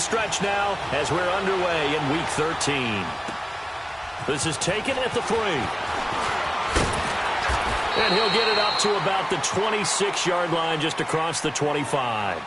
stretch now as we're underway in Week 13. This is taken at the 3. And he'll get it up to about the 26-yard line just across the 25.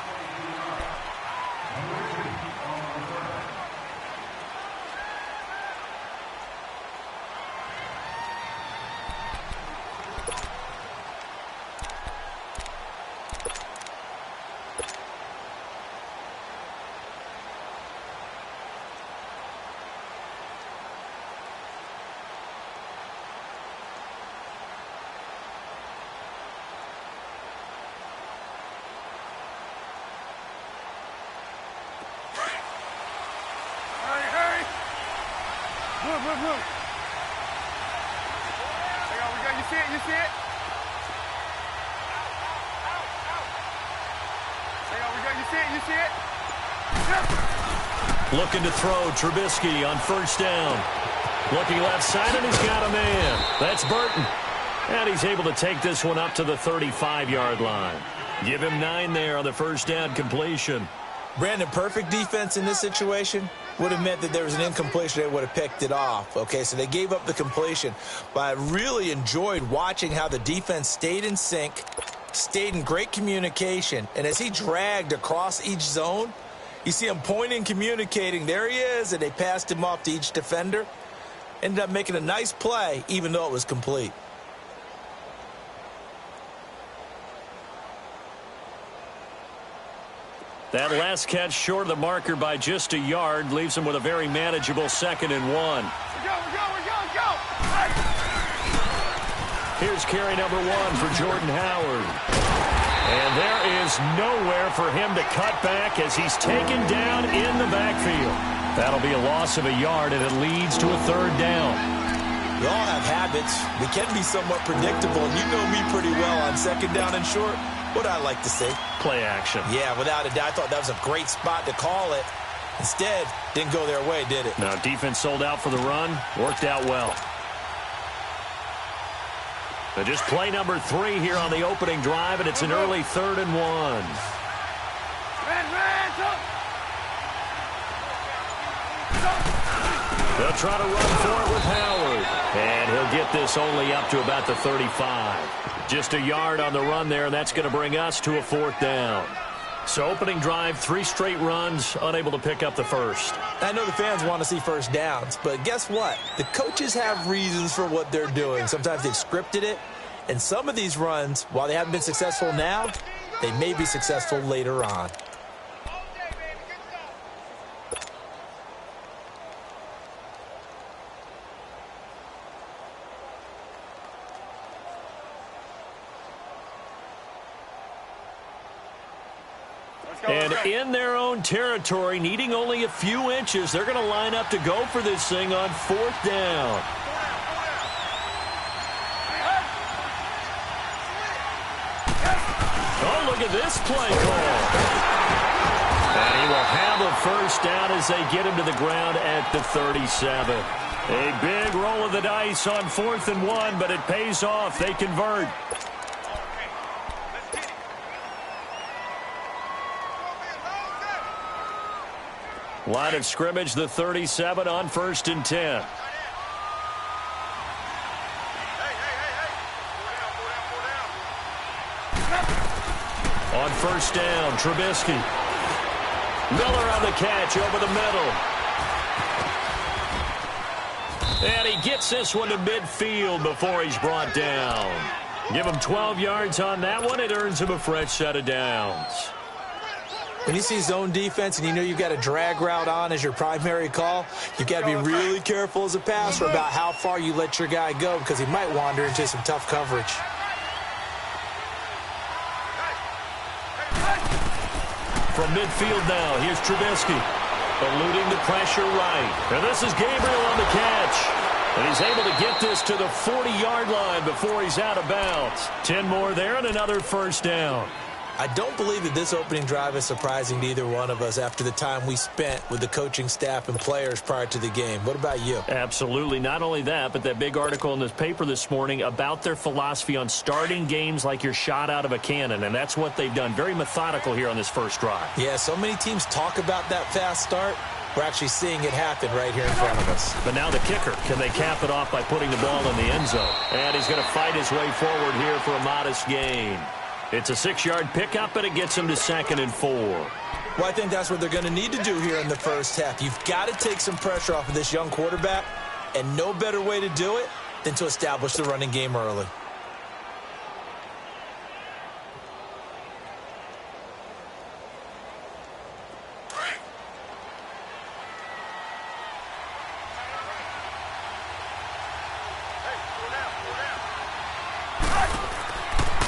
Look. Hang on, you see it? Hang on, you see it? Yep. Looking to throw, Trubisky on first down. Looking left side, and he's got a man. That's Burton. And he's able to take this one up to the 35-yard line. Give him 9 there on the first down completion. Brandon, perfect defense in this situation would have meant that there was an incompletion. They would have picked it off. Okay, so they gave up the completion. But I really enjoyed watching how the defense stayed in sync, stayed in great communication. And as he dragged across each zone, you see him pointing, communicating. There he is, and they passed him off to each defender. Ended up making a nice play, even though it was complete. That last catch short of the marker by just a yard leaves him with a very manageable 2nd and 1. We go. Here's carry number 1 for Jordan Howard. And there is nowhere for him to cut back as he's taken down in the backfield. That'll be a loss of a yard, and it leads to a 3rd down. We all have habits. We can be somewhat predictable, and you know me pretty well on 2nd down and short. What I like to say? Play action. Yeah, without a doubt. I thought that was a great spot to call it. Instead, didn't go their way, did it? No, defense sold out for the run. Worked out well. Now just play number 3 here on the opening drive, and it's an early 3rd and 1. They'll try to run for it with Howard. And he'll get this only up to about the 35. Just a yard on the run there, and that's going to bring us to a 4th down. So opening drive, 3 straight runs, unable to pick up the first. I know the fans want to see first downs, but guess what? The coaches have reasons for what they're doing. Sometimes they've scripted it, and some of these runs, while they haven't been successful now, they may be successful later on. And in their own territory, needing only a few inches, they're going to line up to go for this thing on 4th down. Oh, look at this play call. And he will have a first down as they get him to the ground at the 37. A big roll of the dice on 4th and 1, but it pays off. They convert. Line of scrimmage, the 37 on 1st and 10. On 1st down, Trubisky. Miller on the catch over the middle. And he gets this one to midfield before he's brought down. Give him 12 yards on that one. It earns him a fresh set of downs. When you see zone defense and you know you've got a drag route on as your primary call, you've got to be really careful as a passer about how far you let your guy go because he might wander into some tough coverage. From midfield now, here's Trubisky. Eluding the pressure right. And this is Gabriel on the catch. And he's able to get this to the 40-yard line before he's out of bounds. 10 more there and another first down. I don't believe that this opening drive is surprising to either one of us after the time we spent with the coaching staff and players prior to the game. What about you? Absolutely. Not only that, but that big article in this paper this morning about their philosophy on starting games like you're shot out of a cannon, and that's what they've done. Very methodical here on this first drive. Yeah, so many teams talk about that fast start. We're actually seeing it happen right here in front of us. But now the kicker. Can they cap it off by putting the ball in the end zone? And he's going to fight his way forward here for a modest gain. It's a 6-yard pickup, and it gets him to 2nd and 4. Well, I think that's what they're going to need to do here in the first half. You've got to take some pressure off of this young quarterback, and no better way to do it than to establish the running game early.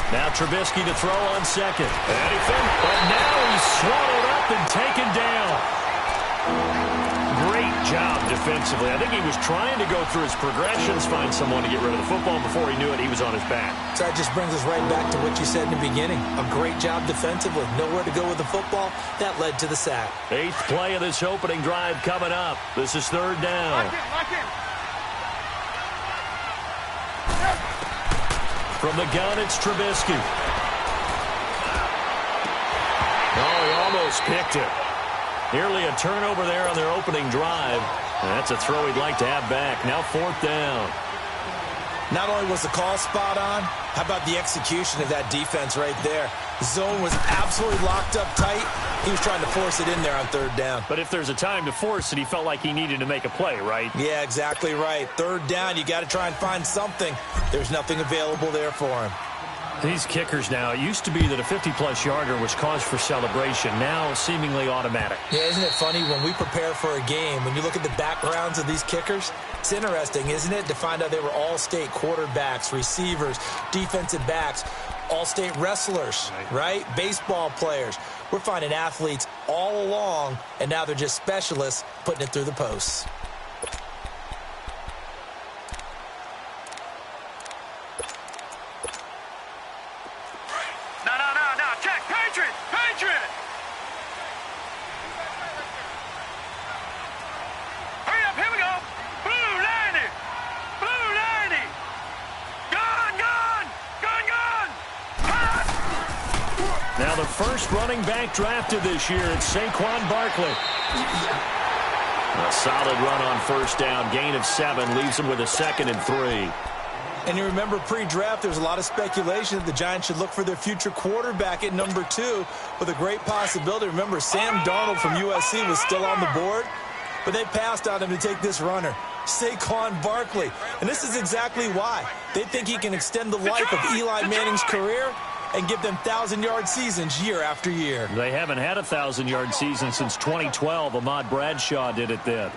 Now Trubisky to throw on 2nd. And he finished. But now he's swallowed up and taken down. Great job defensively. I think he was trying to go through his progressions, find someone to get rid of the football. Before he knew it, he was on his back. So that just brings us right back to what you said in the beginning. A great job defensively. Nowhere to go with the football. That led to the sack. 8th play of this opening drive coming up. This is 3rd down. Lock in. From the gun, it's Trubisky. Oh, he almost picked it. Nearly a turnover there on their opening drive. And that's a throw he'd like to have back. Now 4th down. Not only was the call spot on, how about the execution of that defense right there? The zone was absolutely locked up tight. He was trying to force it in there on 3rd down. But if there's a time to force it, he felt like he needed to make a play, right? Yeah, exactly right. 3rd down, you got to try and find something. There's nothing available there for him. These kickers now, it used to be that a 50-plus yarder was cause for celebration. Now, seemingly automatic. Yeah, isn't it funny when we prepare for a game, when you look at the backgrounds of these kickers, it's interesting, isn't it, to find out they were all-state quarterbacks, receivers, defensive backs, all-state wrestlers, right? Baseball players. We're finding athletes all along, and now they're just specialists putting it through the posts. No. Check. Patriot. Hurry up. Here we go. Blue 90. Gun. Now the first running back drafted this year, it's Saquon Barkley. A solid run on 1st down. Gain of 7 leaves him with a 2nd and 3. And you remember pre-draft, there was a lot of speculation that the Giants should look for their future quarterback at number 2 with a great possibility. Remember, Sam Darnold from USC was still on the board, but they passed on him to take this runner, Saquon Barkley. And this is exactly why. They think he can extend the life of Eli Manning's career and give them 1,000-yard seasons year after year. They haven't had a 1,000-yard season since 2012. Ahmad Bradshaw did it then.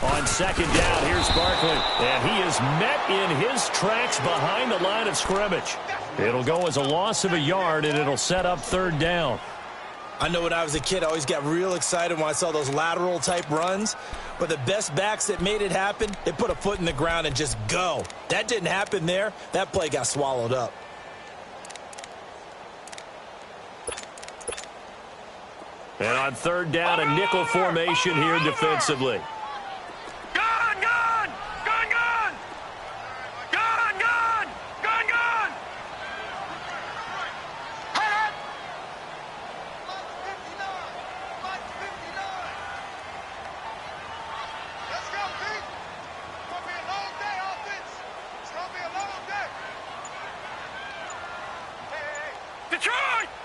On 2nd down, here's Barkley. And he is met in his tracks behind the line of scrimmage. It'll go as a loss of a yard, and it'll set up 3rd down. I know when I was a kid, I always got real excited when I saw those lateral-type runs. But the best backs that made it happen, they put a foot in the ground and just go. That didn't happen there. That play got swallowed up. And on 3rd down, a nickel formation here defensively.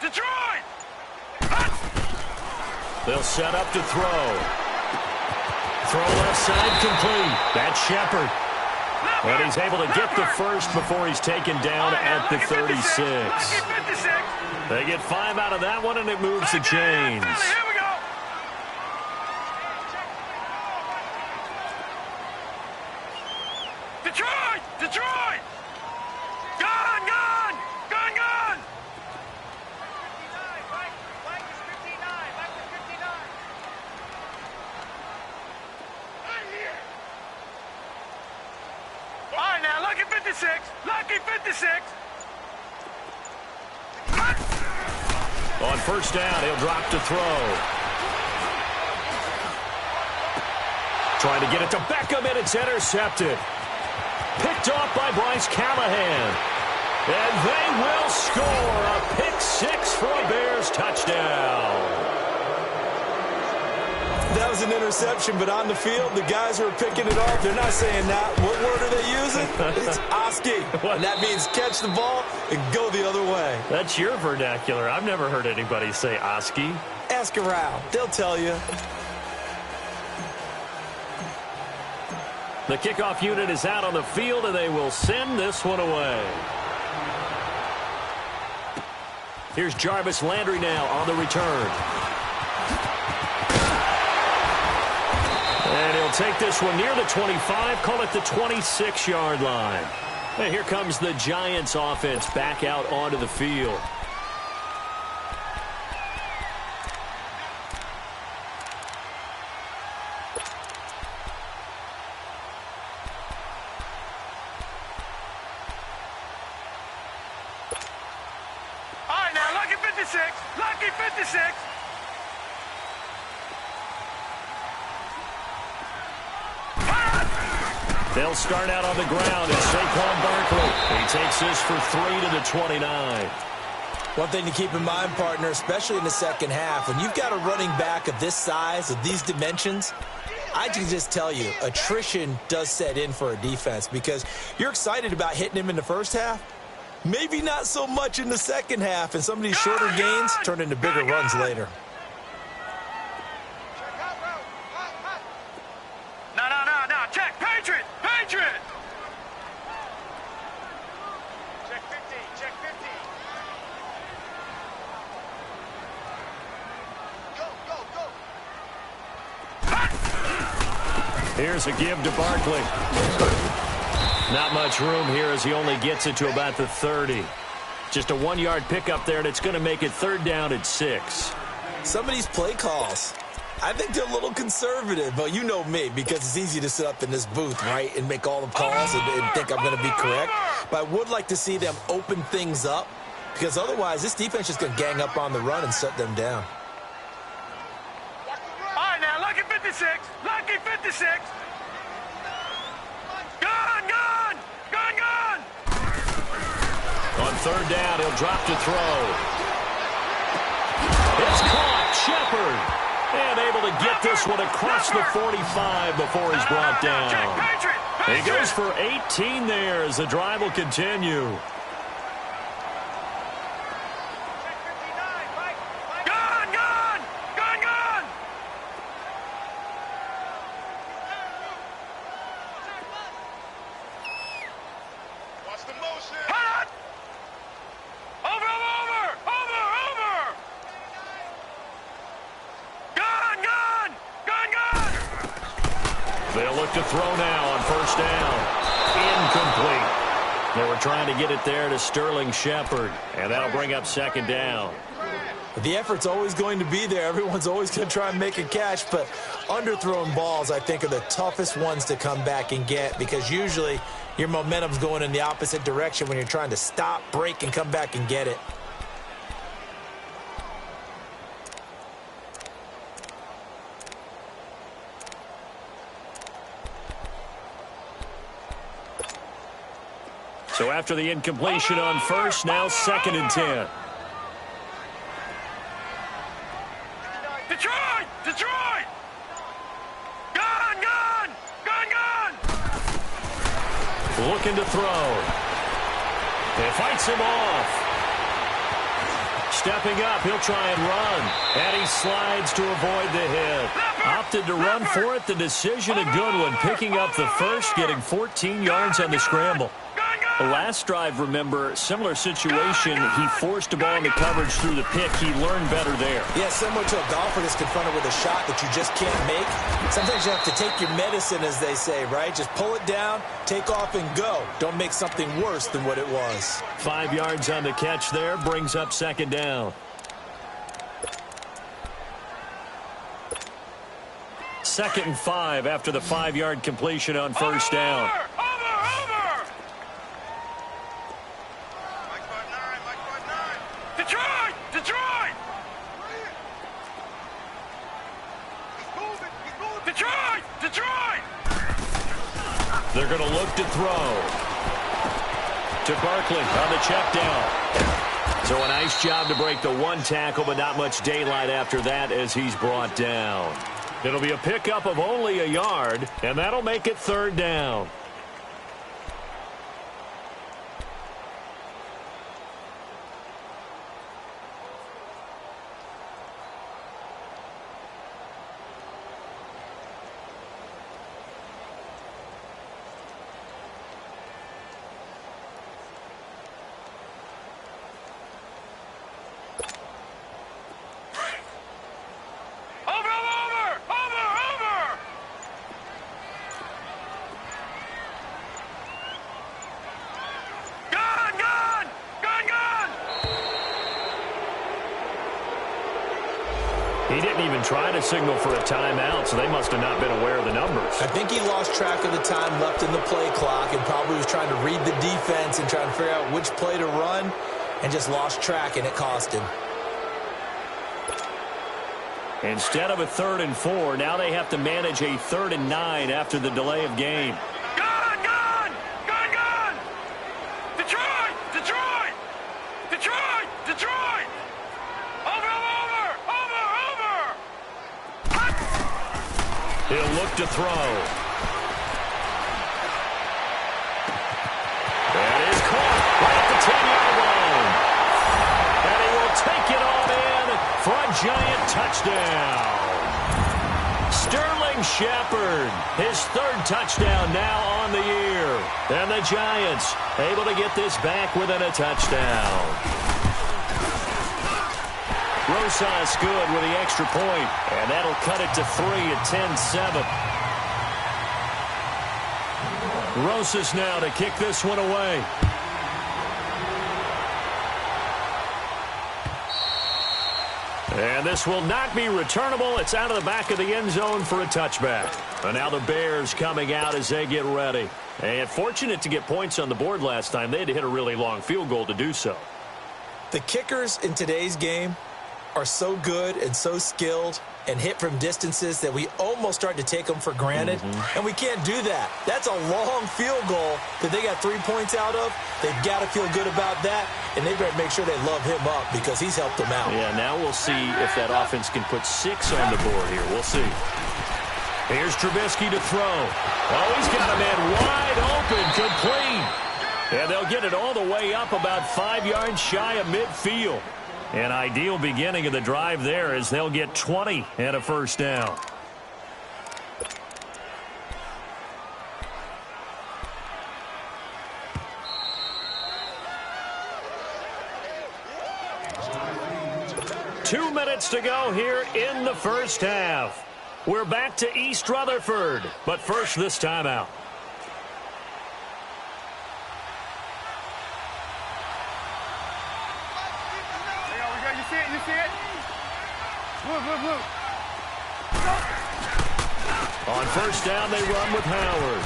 Detroit! They'll set up to throw. Throw left side complete. That's Shepard. And he's able to get the first before he's taken down at the 36. They get 5 out of that one, and it moves the chains. Here we go. Detroit! Gun! 56. Lucky 56. On first down, he'll drop to throw. Trying to get it to Beckham, and it's intercepted. Picked off by Bryce Callahan. And they will score a pick six for a Bears touchdown. That was an interception, but on the field, the guys who are picking it off, they're not saying that. What word are they using? It's Oski. And that means catch the ball and go the other way. That's your vernacular. I've never heard anybody say Oski. Ask around. They'll tell you. The kickoff unit is out on the field, and they will send this one away. Here's Jarvis Landry now on the return. And he'll take this one near the 25, call it the 26-yard line. And here comes the Giants offense back out onto the field. All right, now, lucky 56. Lucky 56. They'll start out on the ground, and Saquon Barkley. He takes this for 3 to the 29. One thing to keep in mind, partner, especially in the second half, when you've got a running back of this size, of these dimensions, I can just tell you, attrition does set in for a defense because you're excited about hitting him in the first half. Maybe not so much in the second half, and some of these shorter gains turn into bigger runs later. No. Check. Patriot. Check 50. Go. Here's a give to Barkley. Not much room here as he only gets it to about the 30. Just a 1-yard pickup there, and it's going to make it third down at 6. Some of these play calls, I think they're a little conservative, but you know me, because it's easy to sit up in this booth, right, and make all the calls and think I'm going to be correct. But I would like to see them open things up, because otherwise this defense is going to gang up on the run and shut them down. All right, now, lucky 56. Lucky 56. Gone. On third down, he'll drop to throw. It's caught. Shepard. And able to get this one across the 45 before he's brought down. He goes for 18 there as the drive will continue. Gone. Watch the motion. Hot. Over. Gone. They'll look to throw now on first down. Incomplete. They were trying to get it there to Sterling Shepard, and that'll bring up second down. The effort's always going to be there. Everyone's always going to try and make a catch, but underthrown balls, I think, are the toughest ones to come back and get because usually your momentum's going in the opposite direction when you're trying to stop, break, and come back and get it. So after the incompletion on first, now second and 10. Detroit! Gone! Looking to throw. It fights him off. Stepping up, he'll try and run. And he slides to avoid the hit. Opted to run for it. The decision a good one. Picking up the first, getting 14 yards on the scramble. The last drive, remember, similar situation. He forced a ball into coverage through the pick. He learned better there. Yeah, similar to a golfer that's confronted with a shot that you just can't make. Sometimes you have to take your medicine, as they say, right? Just pull it down, take off, and go. Don't make something worse than what it was. 5 yards on the catch there, brings up second down. Second and 5 after the 5-yard completion on first down. Detroit! Detroit! Detroit! Detroit! They're going to look to throw. To Barkley on the check down. So a nice job to break the one tackle, but not much daylight after that as he's brought down. It'll be a pickup of only a yard, and that'll make it 3rd down. He didn't even try to signal for a timeout, so they must have not been aware of the numbers. I think he lost track of the time left in the play clock and probably was trying to read the defense and trying to figure out which play to run and just lost track, and it cost him. Instead of a 3rd and 4, now they have to manage a 3rd and 9 after the delay of game. Gun! Gun! Gun! Gun! Detroit! Detroit! Detroit! Detroit! Over! Over! Over! Over! He'll look to throw. That is caught right at the 10-yard line. And he will take it all in for a giant touchdown. Sterling Shepard, his 3rd touchdown now on the year. And the Giants able to get this back within a touchdown. Rosas good with the extra point, and that'll cut it to 3 at 10-7. Rosas now to kick this one away. And this will not be returnable. It's out of the back of the end zone for a touchback. And now the Bears coming out as they get ready. And fortunate to get points on the board last time. They had to hit a really long field goal to do so. The kickers in today's game are so good and so skilled and hit from distances that we almost start to take them for granted. And we can't do that. That's a long field goal that they got 3 points out of. They've got to feel good about that, and they better make sure they love him up because he's helped them out. Yeah, now we'll see if that offense can put 6 on the board here. We'll see. Here's Trubisky to throw. Oh, he's got a man wide open, complete. And they'll get it all the way up about 5 yards shy of midfield. An ideal beginning of the drive there as they'll get 20 and a 1st down. Two minutes to go here in the 1st half. We're back to East Rutherford, but first this timeout. You see it? Blue. On 1st down, they run with Howard.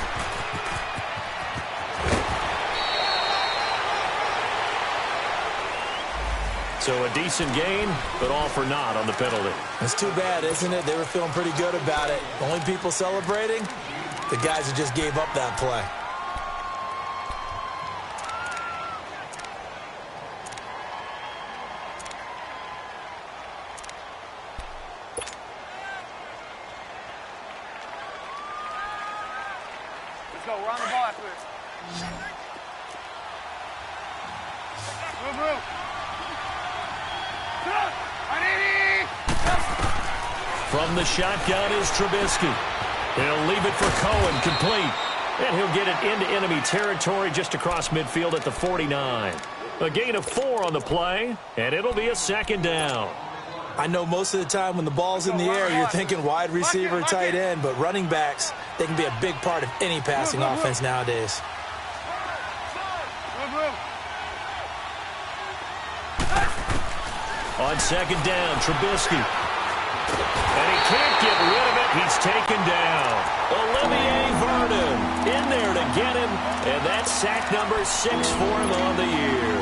So a decent gain, but all for naught on the penalty. It's too bad, isn't it? They were feeling pretty good about it. The only people celebrating, the guys who just gave up that play. Let's go. We're on the ball after this. Blue. From the shotgun is Trubisky. He'll leave it for Cohen, complete. And he'll get it into enemy territory just across midfield at the 49. A gain of 4 on the play, and it'll be a 2nd down. I know most of the time when the ball's in the air, you're thinking wide receiver, tight end, but running backs, they can be a big part of any passing offense nowadays. On 2nd down, Trubisky. And he can't get rid of it. He's taken down. Olivier Vernon in there to get him, and that's sack number 6 for him on the year.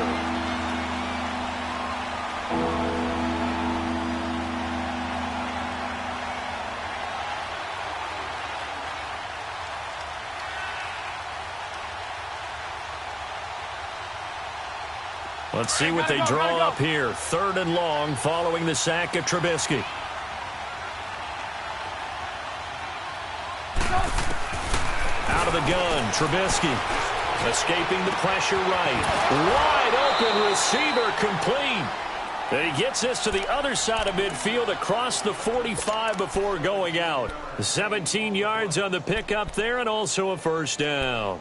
Let's see what they draw up here. 3rd and long following the sack of Trubisky. Out of the gun, Trubisky. Escaping the pressure right. Wide open receiver complete. And he gets this to the other side of midfield across the 45 before going out. 17 yards on the pickup there and also a first down.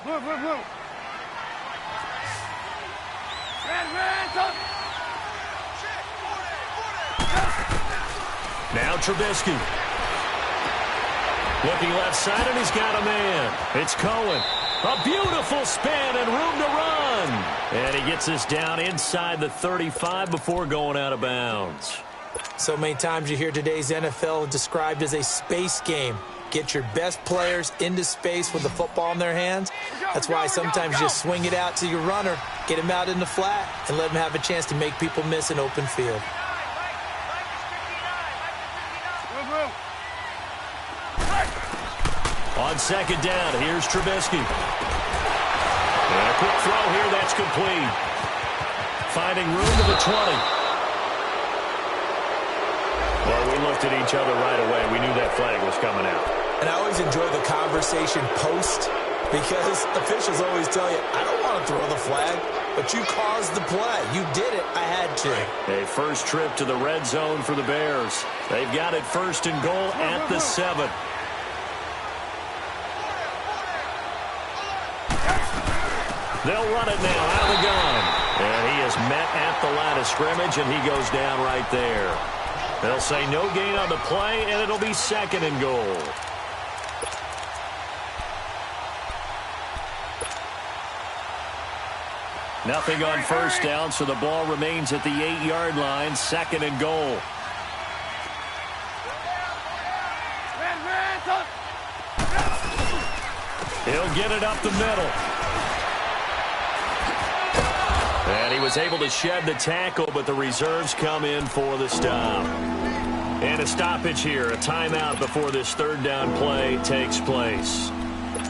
Move, move, move. Now Trubisky. Looking left side, and he's got a man. It's Cohen. A beautiful spin and room to run. And he gets this down inside the 35 before going out of bounds. So many times you hear today's NFL described as a space game. Get your best players into space with the football in their hands. That's why sometimes you just swing it out to your runner, get him out in the flat, and let him have a chance to make people miss an open field. On 2nd down, here's Trubisky. And a quick throw here, that's complete. Finding room to the 20. Well, we looked at each other right away. We knew that flag was coming out. And I always enjoy the conversation post because officials always tell you, I don't want to throw the flag, but you caused the play. You did it. I had to. A first trip to the red zone for the Bears. They've got it 1st and goal at the 7. They'll run it now out of the gun. And he is met at the line of scrimmage, and he goes down right there. They'll say no gain on the play, and it'll be 2nd and goal. Nothing on first down, so the ball remains at the 8-yard line, 2nd and goal. He'll get it up the middle. And he was able to shed the tackle, but the reserves come in for the stop. And a stoppage here, a timeout before this 3rd down play takes place.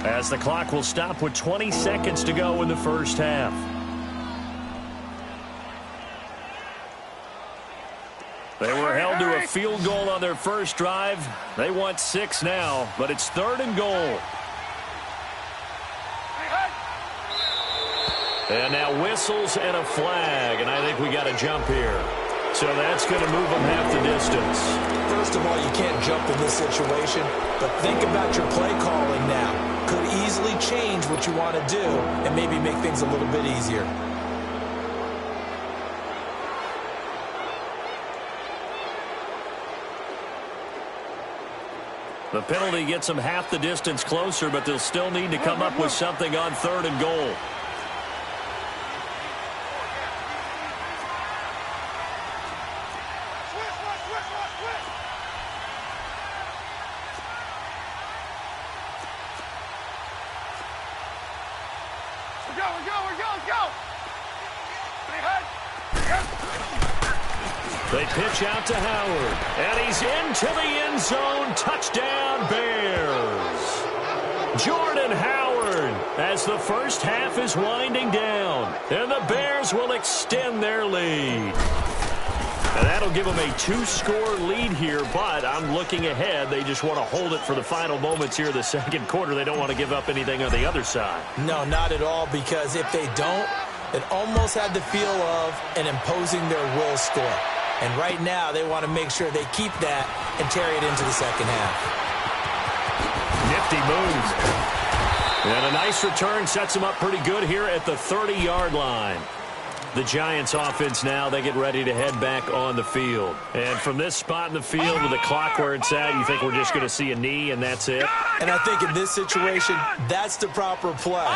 As the clock will stop with 20 seconds to go in the first half. They were held to a field goal on their first drive. They want 6 now, but it's 3rd and goal. And now whistles and a flag, and I think we got a jump here. So that's going to move them half the distance. First of all, you can't jump in this situation, but think about your play calling now. Could easily change what you want to do and maybe make things a little bit easier. The penalty gets them half the distance closer, but they'll still need to come up with something on 3rd and goal. They pitch out to Howard, and he's into the end zone. Touchdown, Bears. Jordan Howard as the first half is winding down, and the Bears will extend their lead. And that'll give them a 2-score lead here, but I'm looking ahead. They just want to hold it for the final moments here of the 2nd quarter. They don't want to give up anything on the other side. No, not at all, because if they don't, it almost had the feel of an imposing their will score. And right now, they want to make sure they keep that and carry it into the 2nd half. Nifty move. And a nice return sets them up pretty good here at the 30-yard line. The Giants offense now, they get ready to head back on the field. And from this spot in the field with the clock where it's at, you think we're just going to see a knee and that's it? And I think in this situation, that's the proper play.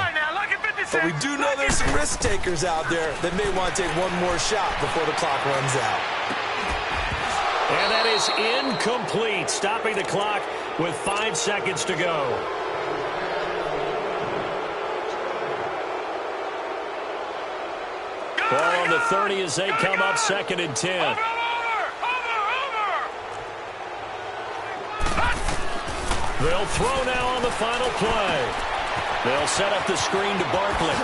But we do know there's some risk takers out there that may want to take one more shot before the clock runs out. And that is incomplete, stopping the clock with 5 seconds to go. Ball on the 30 as they come up 2nd and 10. They'll throw now on the final play. They'll set up the screen to Barkley.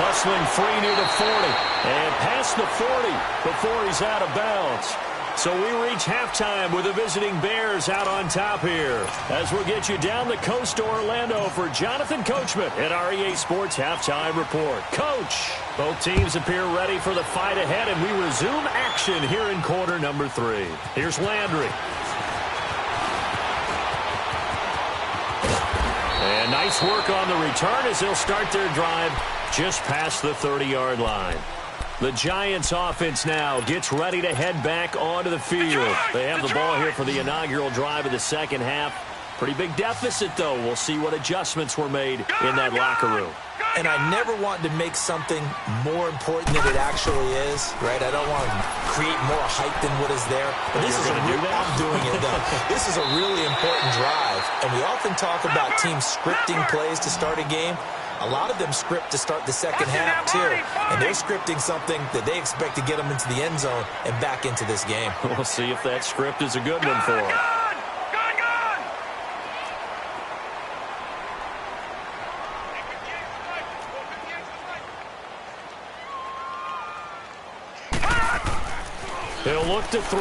Muscling free near the 40. And past the 40 before he's out of bounds. So we reach halftime with the visiting Bears out on top here. As we'll get you down the coast to Orlando for Jonathan Coachman at our EA Sports Halftime Report. Coach, both teams appear ready for the fight ahead, and we resume action here in quarter number 3. Here's Landry. And nice work on the return as they'll start their drive just past the 30-yard line. The Giants offense now gets ready to head back onto the field. They have the ball here for the inaugural drive of the second half. Pretty big deficit, though. We'll see what adjustments were made in that locker room. And I never want to make something more important than it actually is, right? I don't want to create more hype than what is there. But this is I'm doing it, though. This is a really important drive. And we often talk about teams scripting plays to start a game. A lot of them script to start the second half, too. And they're scripting something that they expect to get them into the end zone and back into this game. We'll see if that script is a good one for them. He'll look to throw.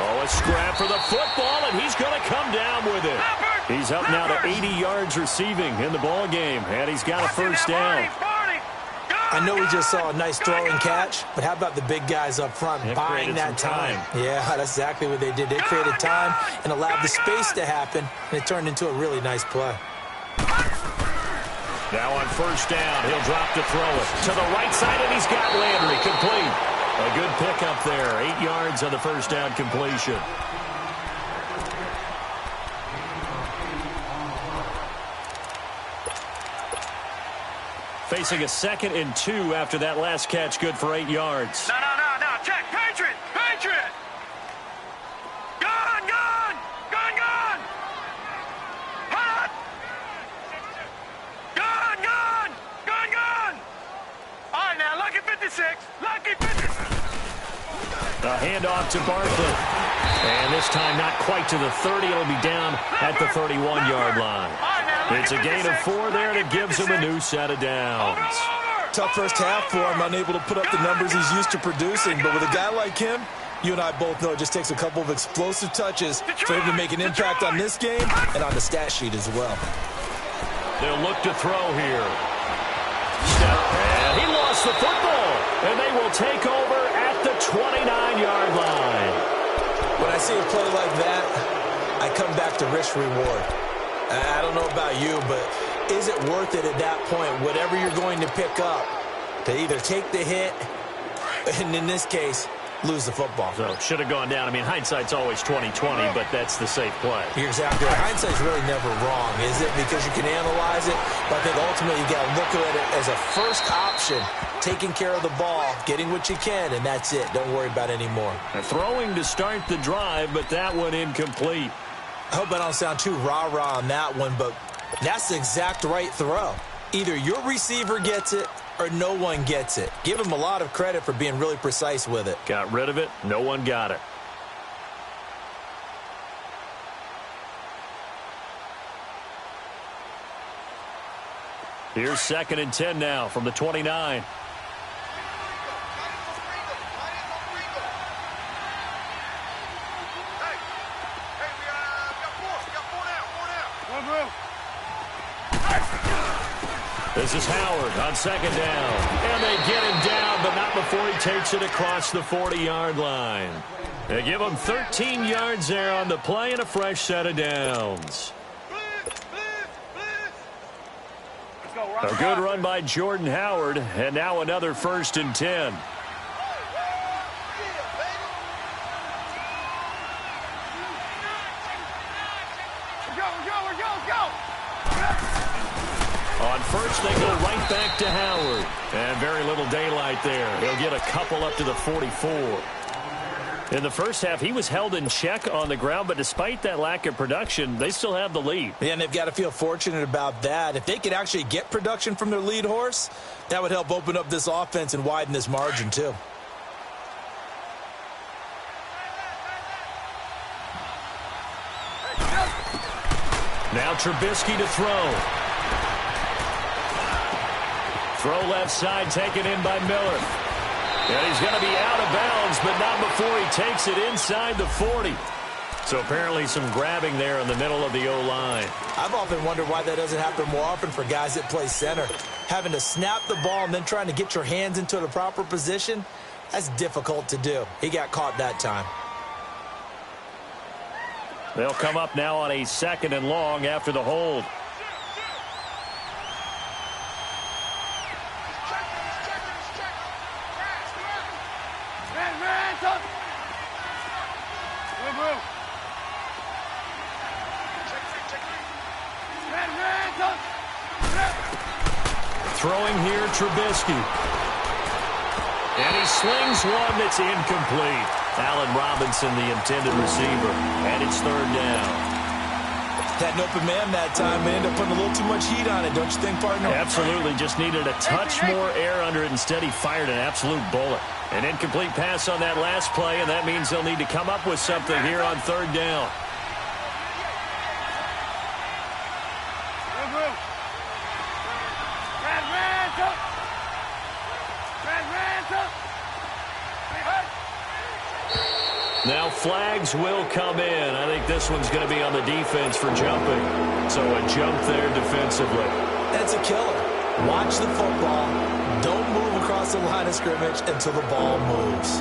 Oh, a scrap for the football, and he's going to come down with it. He's up now to 80 yards receiving in the ball game, and he's got a first down. I know we just saw a nice throwing catch, but how about the big guys up front buying that time? Yeah, that's exactly what they did. They created time and allowed the space to happen, and it turned into a really nice play. Now on first down, he'll drop to throw it. To the right side, and he's got Landry complete. A good pickup there. 8 yards on the first down completion. Facing a 2nd and 2 after that last catch, good for 8 yards. No. Check. Patriot. Gun. Hot. Gun. All right, now, lucky 56. Lucky 56. A handoff to Barkley. And this time not quite to the 30. It'll be down at the 31-yard line. It's a gain of 4 there, and it gives him a new set of downs. Tough first half for him, unable to put up the numbers he's used to producing. But with a guy like him, you and I both know it just takes a couple of explosive touches for him to make an impact on this game and on the stat sheet as well. They'll look to throw here. And he lost the football, and they will take over at the 29-yard line. When I see a play like that, I come back to risk-reward. I don't know about you, but is it worth it at that point, whatever you're going to pick up, to either take the hit, and in this case, lose the football? So should have gone down. I mean, hindsight's always 20/20, but that's the safe play. You're exactly right. Hindsight's really never wrong, is it? Because you can analyze it, but I think ultimately you got to look at it as a first option, taking care of the ball, getting what you can, and that's it. Don't worry about it anymore. Throwing to start the drive, but that one incomplete. I hope I don't sound too rah-rah on that one, but that's the exact right throw. Either your receiver gets it or no one gets it. Give him a lot of credit for being really precise with it. Got rid of it. No one got it. Here's 2nd and 10 now from the 29. This is Howard on 2nd down. And they get him down, but not before he takes it across the 40-yard line. They give him 13 yards there on the play and a fresh set of downs. A good run by Jordan Howard, and now another 1st and 10. On first, they go right back to Howard. And very little daylight there. He'll get a couple up to the 44. In the first half, he was held in check on the ground, but despite that lack of production, they still have the lead. And they've got to feel fortunate about that. If they could actually get production from their lead horse, that would help open up this offense and widen this margin too. Now Trubisky to throw. Throw left side, taken in by Miller. And he's going to be out of bounds, but not before he takes it inside the 40. So apparently some grabbing there in the middle of the O-line. I've often wondered why that doesn't happen more often for guys that play center. Having to snap the ball and then trying to get your hands into the proper position, that's difficult to do. He got caught that time. They'll come up now on a 2nd and long after the hold. Throwing here, Trubisky. And he slings one that's incomplete. Allen Robinson, the intended receiver. And it's 3rd down. Had an open man that time, but ended up putting a little too much heat on it, don't you think, partner? Absolutely. Just needed a touch more air under it. Instead, he fired an absolute bullet. An incomplete pass on that last play, and that means they'll need to come up with something here on 3rd down. Now flags will come in. I think this one's going to be on the defense for jumping. So a jump there defensively. That's a killer. Watch the football. Don't move across the line of scrimmage until the ball moves.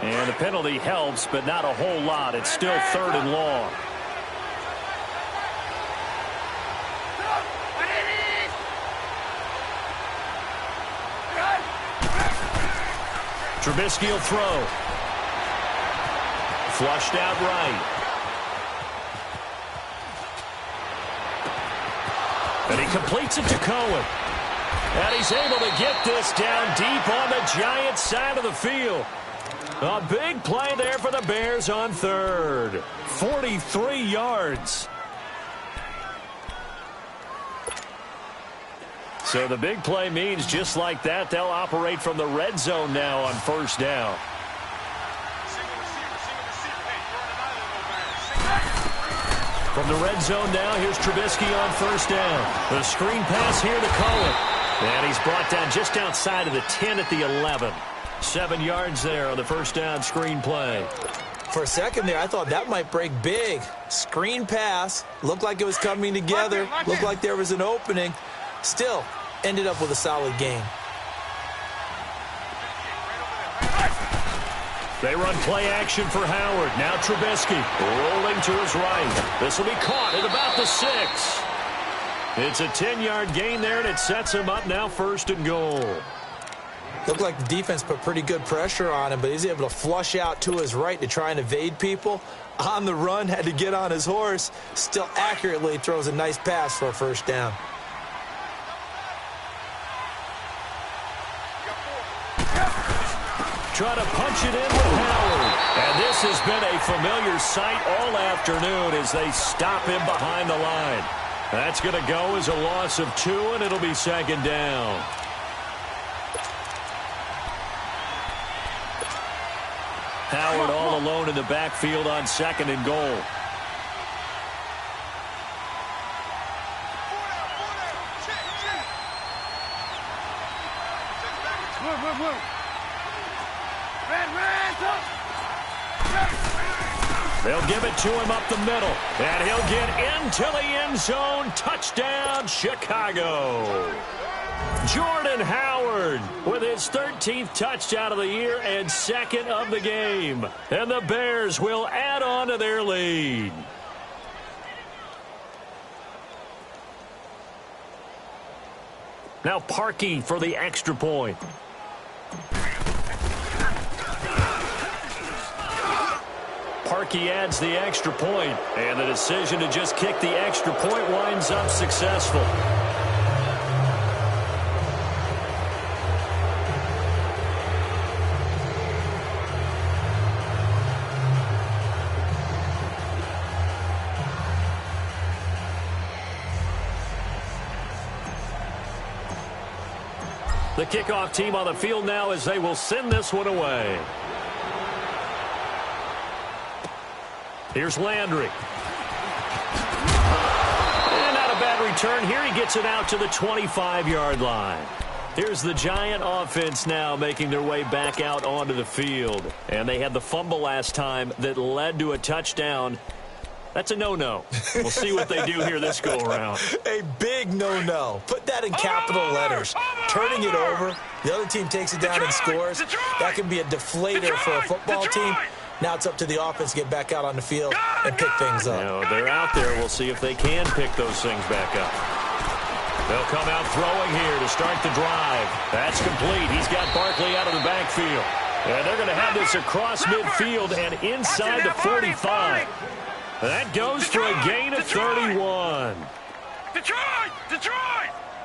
And the penalty helps, but not a whole lot. It's still 3rd and long. Trubisky will throw. Flushed out right. And he completes it to Cohen. And he's able to get this down deep on the Giants' side of the field. A big play there for the Bears on 3rd. 43 yards. So the big play means just like that, they'll operate from the red zone now on 1st down. From the red zone now, here's Trubisky on 1st down. The screen pass here to Cohen. And he's brought down just outside of the 10 at the 11. 7 yards there on the 1st down screen play. For a second there, I thought that might break big. Screen pass. Looked like it was coming together. Looked like there was an opening. Still, ended up with a solid game. They run play action for Howard. Now Trubisky rolling to his right. This will be caught at about the 6. It's a 10-yard gain there, and it sets him up now 1st and goal. Looked like the defense put pretty good pressure on him, but he's able to flush out to his right to try and evade people. On the run, had to get on his horse. Still accurately throws a nice pass for a 1st down. Try to punch it in with Howard. And this has been a familiar sight all afternoon as they stop him behind the line. That's going to go as a loss of 2, and it'll be 2nd down. Howard all alone in the backfield on 2nd and goal. They'll give it to him up the middle, and he'll get into the end zone. Touchdown, Chicago. Jordan Howard with his 13th touchdown of the year and 2nd of the game. And the Bears will add on to their lead. Now Parkey for the extra point. Parkey adds the extra point, and the decision to just kick the extra point winds up successful. The kickoff team on the field now as they will send this one away. Here's Landry. And not a bad return here. He gets it out to the 25-yard line. Here's the Giant offense now making their way back out onto the field. And they had the fumble last time that led to a touchdown. That's a no-no. We'll see what they do here this go-around. A big no-no. Put that in capital letters. Turning it over, the other team takes it down and scores. That can be a deflator for a football team. Now it's up to the offense to get back out on the field and pick things up. You know, they're out there. We'll see if they can pick those things back up. They'll come out throwing here to start the drive. That's complete. He's got Barkley out of the backfield. And they're going to have this across midfield and inside the 45. That goes for a gain of 31. Detroit!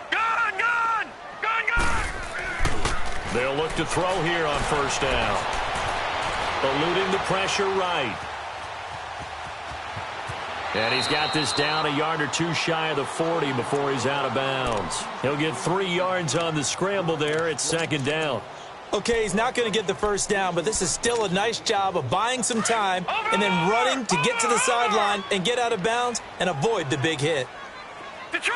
Gun! They'll look to throw here on first down. Eluding the pressure right. And he's got this down a yard or two shy of the 40 before he's out of bounds. He'll get 3 yards on the scramble there at second down. Okay, he's not going to get the first down, but this is still a nice job of buying some time and then running to get to the sideline and get out of bounds and avoid the big hit. Detroit!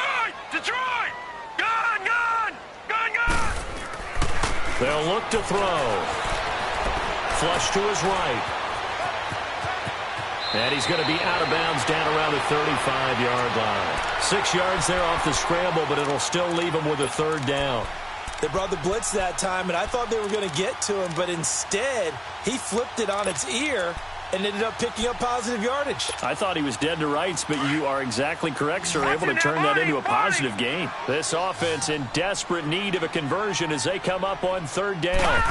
Gun! They'll look to throw. Flush to his right. And he's going to be out of bounds down around the 35-yard line. 6 yards there off the scramble, but it'll still leave him with a third down. They brought the blitz that time, and I thought they were going to get to him, but instead, he flipped it on its ear and ended up picking up positive yardage. I thought he was dead to rights, but you are exactly correct, sir. Able to turn that into a positive gain. This offense in desperate need of a conversion as they come up on third down.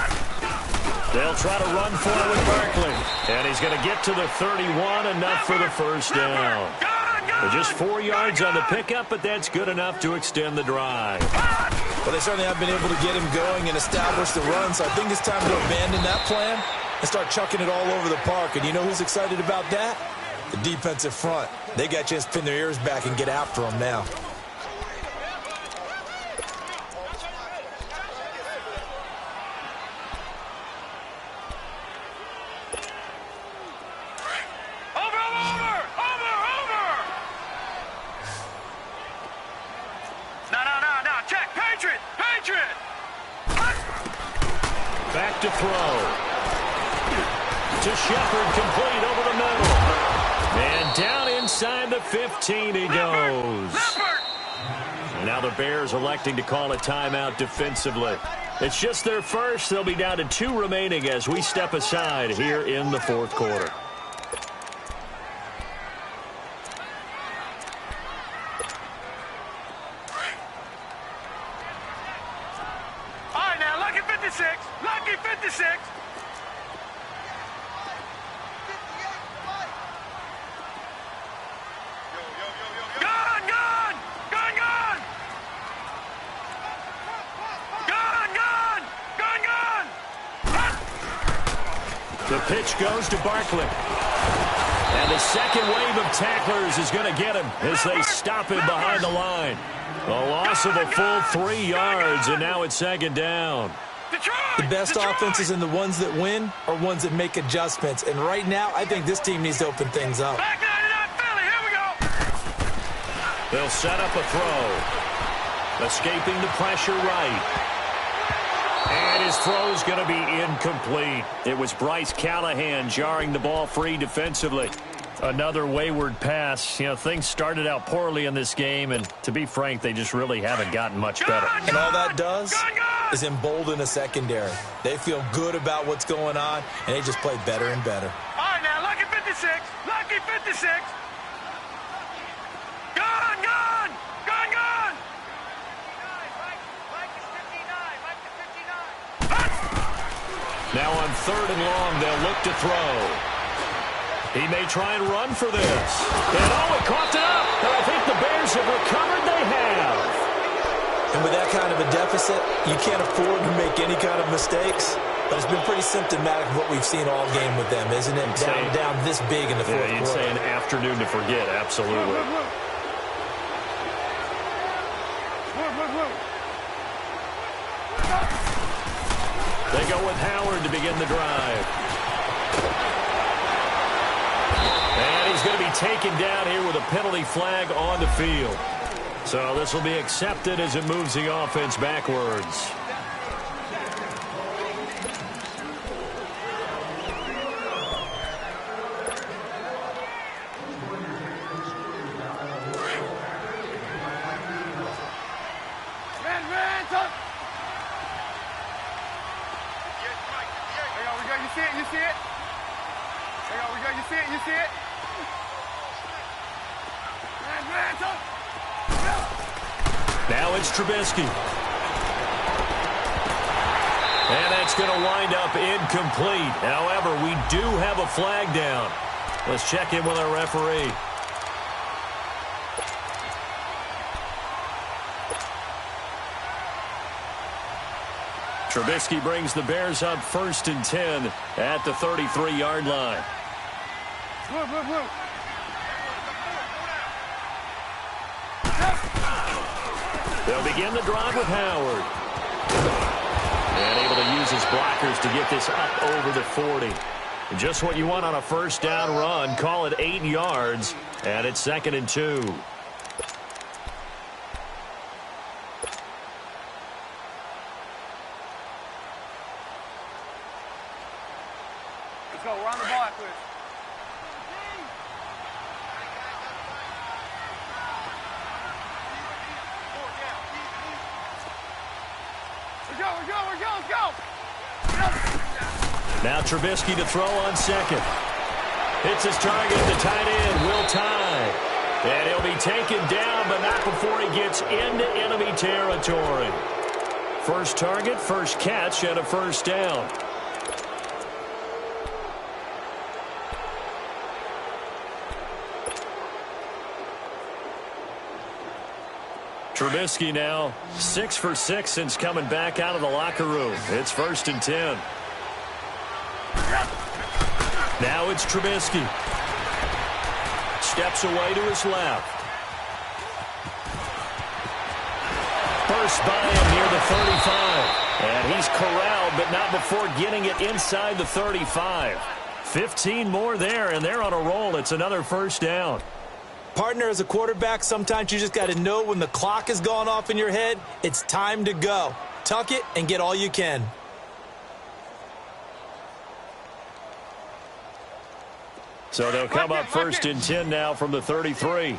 They'll try to run forward with Barkley. And he's going to get to the 31, enough for the first down. They're just 4 yards on the pickup, but that's good enough to extend the drive. Well, they certainly have been able to get him going and establish the run, so I think it's time to abandon that plan and start chucking it all over the park. And you know who's excited about that? The defensive front. They got a chance to pin their ears back and get after him now. Back to throw. To Shepard, complete over the middle. And down inside the 15 he goes. And now the Bears electing to call a timeout defensively. It's just their first. They'll be down to 2 remaining as we step aside here in the fourth quarter. Lucky 56. The pitch goes to Barkley. And the second wave of tacklers is going to get him as they stop him behind the line. A loss of a full 3 yards, and now it's second down. The best offenses and the ones that win are ones that make adjustments. And right now, I think this team needs to open things up. They'll set up a throw. Escaping the pressure right. And his throw's going to be incomplete. It was Bryce Callahan jarring the ball free defensively. Another wayward pass. You know, things started out poorly in this game, and to be frank, they just really haven't gotten much better. And all that does is embolden a secondary. They feel good about what's going on, and they just play better and better. All right, now, lucky 56. Lucky 56. Gun! Now on third and long, they'll look to throw. He may try and run for this. And it caught it up. And I think the Bears have recovered. They have. And with that kind of a deficit, you can't afford to make any kind of mistakes. But it's been pretty symptomatic of what we've seen all game with them, isn't it? Down this big in the fourth quarter. You'd say an afternoon to forget, absolutely. go with Howard to begin the drive. And he's going to be taken down here with a penalty flag on the field. So this will be accepted as it moves the offense backwards. Now it's Trubisky. And that's going to wind up incomplete. However, we do have a flag down. Let's check in with our referee. Trubisky brings the Bears up 1st and 10 at the 33-yard line. They'll begin the drive with Howard. And able to use his blockers to get this up over the 40. Just what you want on a first down run. Call it 8 yards. And it's 2nd and 2. Let's go. We're on the ball, Chris. Let's go. Now Trubisky to throw on 2nd. Hits his target at the tight end, Will Tye. And he'll be taken down, but not before he gets into enemy territory. First target, first catch, and a first down. Trubisky now 6 for 6 since coming back out of the locker room. It's 1st and 10. Now it's Trubisky. Steps away to his left. First by him near the 35. And he's corralled, but not before getting it inside the 35. 15 more there, and they're on a roll. It's another first down. Partner, as a quarterback, sometimes you just got to know when the clock has gone off in your head, it's time to go. Tuck it and get all you can. So they'll come up 1st and 10 now from the 33.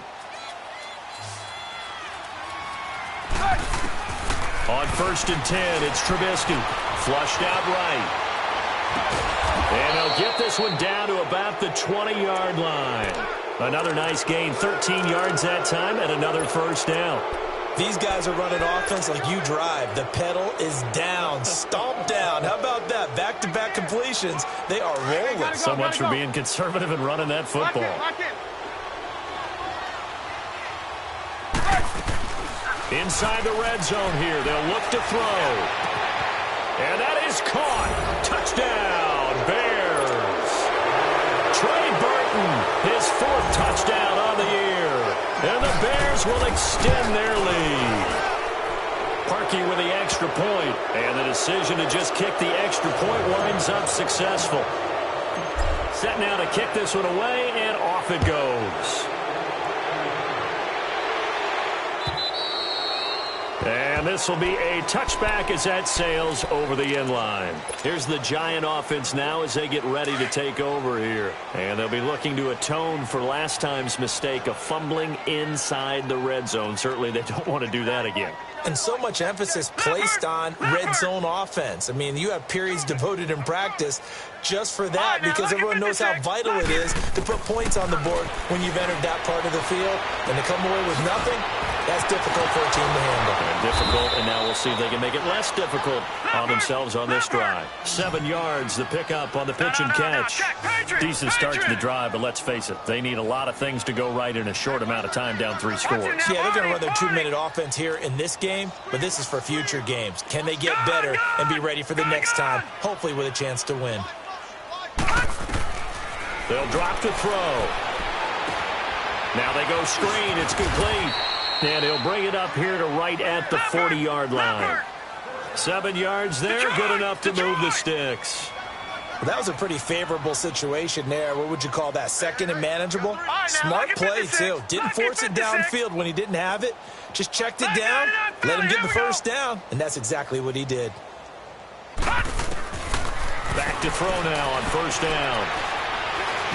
On 1st and 10, it's Trubisky. Flushed out right. And they'll get this one down to about the 20-yard line. Another nice gain, 13 yards that time, and another first down. These guys are running offense like you drive. The pedal is down, stomp down. How about that? Back-to-back completions. They are rolling. So much for being conservative and running that football. Inside the red zone here. They'll look to throw. And that is caught. Touchdown, Bears. Trey Burton, his 4th touchdown on the year. And the Bears will extend their lead. Parkey with the extra point. And the decision to just kick the extra point winds up successful. Set now to kick this one away, and off it goes. And this will be a touchback as that sails over the end line. Here's the Giant offense now as they get ready to take over here. And they'll be looking to atone for last time's mistake of fumbling inside the red zone. Certainly they don't want to do that again. And so much emphasis placed on red zone offense. I mean, you have periods devoted in practice just for that because everyone knows how vital it is to put points on the board when you've entered that part of the field. And to come away with nothing, that's difficult for a team to handle. And difficult, and now we'll see if they can make it less difficult on themselves on this drive. 7 yards, the pickup on the pitch and catch. Decent start to the drive, but let's face it, they need a lot of things to go right in a short amount of time down 3 scores. Yeah, they're going to run their 2-minute offense here in this game, but this is for future games. Can they get better and be ready for the next time, hopefully with a chance to win? They'll drop to throw. Now they go screen. It's complete. And he'll bring it up here to right at the 40-yard line. 7 yards there, good enough to move the sticks. Well, that was a pretty favorable situation there. What would you call that? Second and manageable? Smart play, too. Didn't force it downfield when he didn't have it. Just checked it down, let him get the first down, and that's exactly what he did. Back to throw now on first down.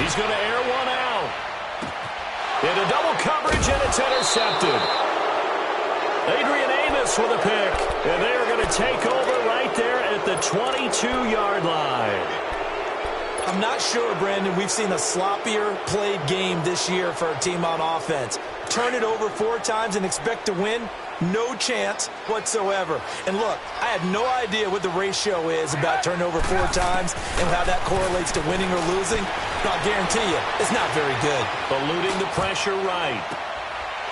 He's going to air one out. Into double coverage, and it's intercepted. Adrian Amos with a pick, and they are going to take over right there at the 22-yard line. I'm not sure, Brandon, we've seen a sloppier played game this year for a team on offense. Turn it over 4 times and expect to win? No chance whatsoever. And look, I have no idea what the ratio is about turnover 4 times and how that correlates to winning or losing. But I'll guarantee you, it's not very good. Eluding the pressure right.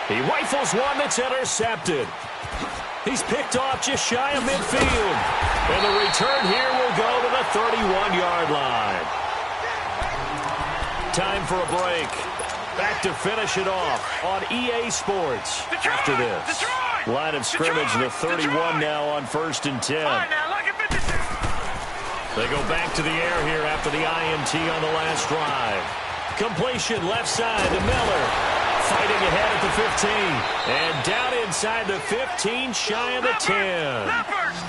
He rifles one that's intercepted. He's picked off just shy of midfield. And the return here will go to the 31-yard line. Time for a break. Back to finish it off on EA Sports. After this, line of scrimmage to 31 now on 1st and 10. They go back to the air here after the INT on the last drive. Completion left side to Miller. Fighting ahead at the 15. And down inside the 15, shy of the 10.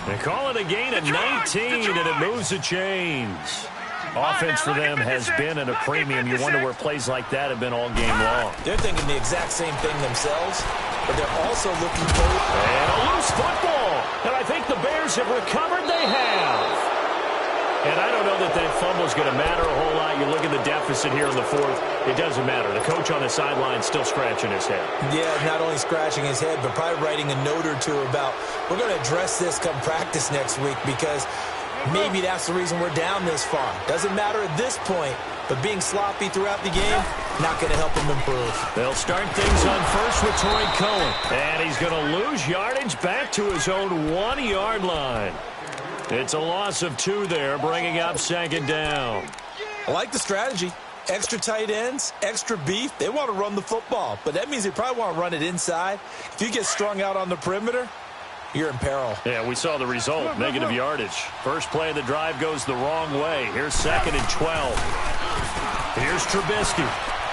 They call it a gain of 19, and it moves the chains. Offense for them has been at a premium. You wonder where plays like that have been all game long. They're thinking the exact same thing themselves, but they're also looking for... And a loose football. And I think the Bears have recovered. They have. And I don't know that that fumble is going to matter a whole lot. You look at the deficit here in the 4th. It doesn't matter. The coach on the sideline still scratching his head. Yeah, not only scratching his head, but probably writing a note or two about, we're going to address this come practice next week because maybe that's the reason we're down this far. Doesn't matter at this point, but being sloppy throughout the game, not going to help him improve. They'll start things on first with Torrey Cohen. And he's going to lose yardage back to his own 1-yard line. It's a loss of 2 there, bringing up 2nd down. I like the strategy. Extra tight ends, extra beef. They want to run the football, but that means they probably want to run it inside. If you get strung out on the perimeter, you're in peril. Yeah, we saw the result, negative yardage. First play of the drive goes the wrong way. Here's 2nd and 12. Here's Trubisky,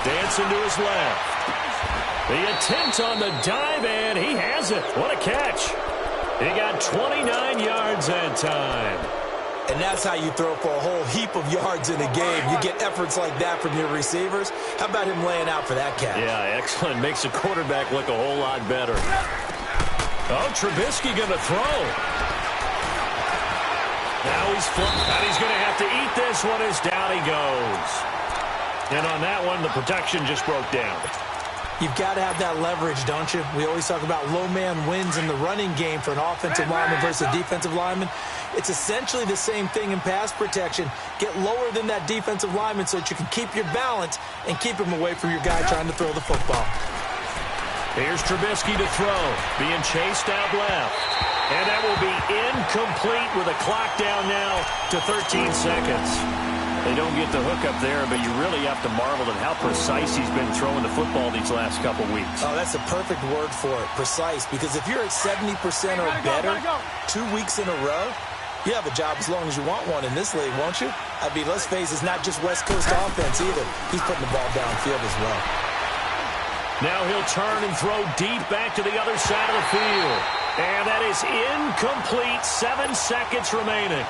dancing to his left. The attempt on the dive, and he has it. What a catch. He got 29 yards that time. And that's how you throw for a whole heap of yards in a game. You get efforts like that from your receivers. How about him laying out for that catch? Yeah, excellent. Makes the quarterback look a whole lot better. Oh, Trubisky going to throw. Now he's flipped, and he's going to have to eat this one as down he goes. And on that one, the protection just broke down. You've got to have that leverage, don't you? We always talk about low man wins in the running game for an offensive lineman versus a defensive lineman. It's essentially the same thing in pass protection. Get lower than that defensive lineman so that you can keep your balance and keep him away from your guy trying to throw the football. Here's Trubisky to throw, being chased out left. And that will be incomplete with a clock down now to 13 seconds. They don't get the hook up there, but you really have to marvel at how precise he's been throwing the football these last couple weeks. Oh, that's a perfect word for it, precise, because if you're at 70% or better 2 weeks in a row, you have a job as long as you want one in this league, won't you? I mean, let's face it, it's not just West Coast offense either. He's putting the ball downfield as well. Now he'll turn and throw deep back to the other side of the field. And that is incomplete. 7 seconds remaining.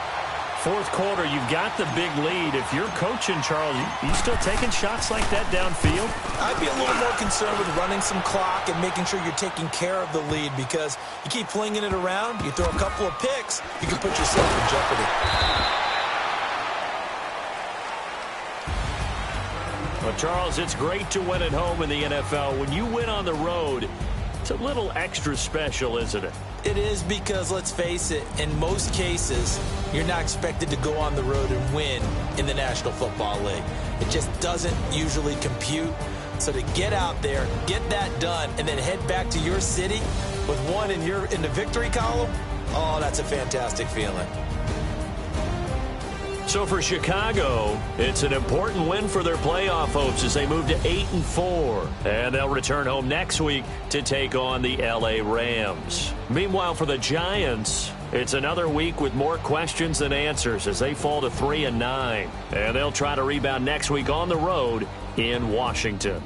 4th quarter, you've got the big lead. If you're coaching, Charles, you still taking shots like that downfield? I'd be a little more concerned with running some clock and making sure you're taking care of the lead, because you keep flinging it around, you throw a couple of picks, you can put yourself in jeopardy. Well, Charles, it's great to win at home in the NFL. When you win on the road, it's a little extra special, isn't it? It is, because, let's face it, in most cases, you're not expected to go on the road and win in the National Football League. It just doesn't usually compute. So to get out there, get that done, and then head back to your city with one in the victory column, oh, that's a fantastic feeling. So for Chicago, it's an important win for their playoff hopes as they move to 8-4. And they'll return home next week to take on the LA Rams. Meanwhile, for the Giants, It's another week with more questions than answers as they fall to 3-9. And they'll try to rebound next week on the road in Washington.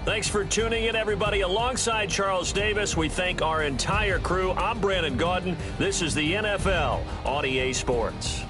Thanks for tuning in, everybody. Alongside Charles Davis, we thank our entire crew. I'm Brandon Gaudin. This is the NFL on EA Sports.